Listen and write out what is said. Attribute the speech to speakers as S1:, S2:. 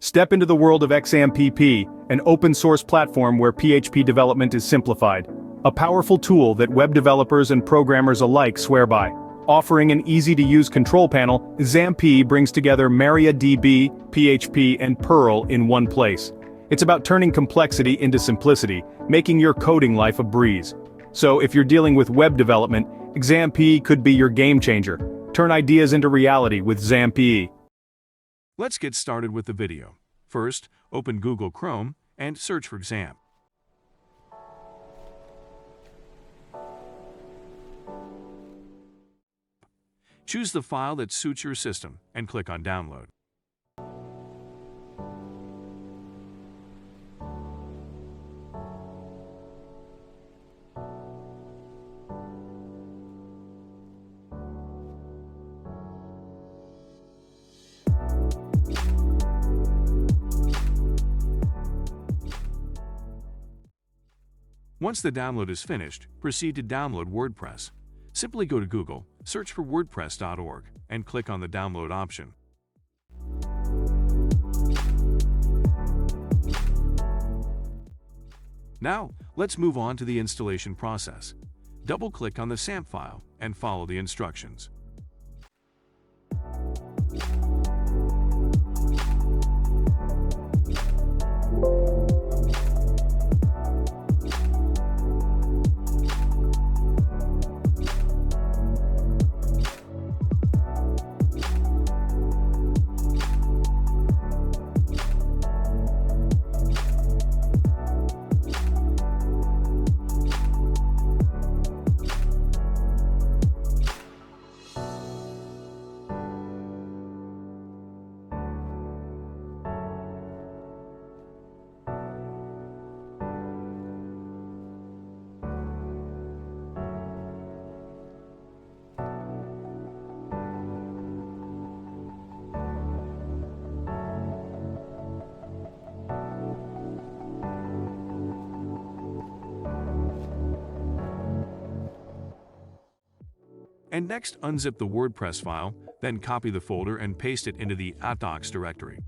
S1: Step into the world of XAMPP, an open-source platform where PHP development is simplified. A powerful tool that web developers and programmers alike swear by. Offering an easy-to-use control panel, XAMPP brings together MariaDB, PHP, and Perl in one place. It's about turning complexity into simplicity, making your coding life a breeze. So if you're dealing with web development, XAMPP could be your game changer. Turn ideas into reality with XAMPP.
S2: Let's get started with the video. First, open Google Chrome and search for XAMPP. Choose the file that suits your system and click on Download. Once the download is finished, proceed to download WordPress. Simply go to Google, search for WordPress.org, and click on the download option. Now, let's move on to the installation process. Double-click on the XAMPP file and follow the instructions. And next, unzip the WordPress file, then copy the folder and paste it into the @docs directory.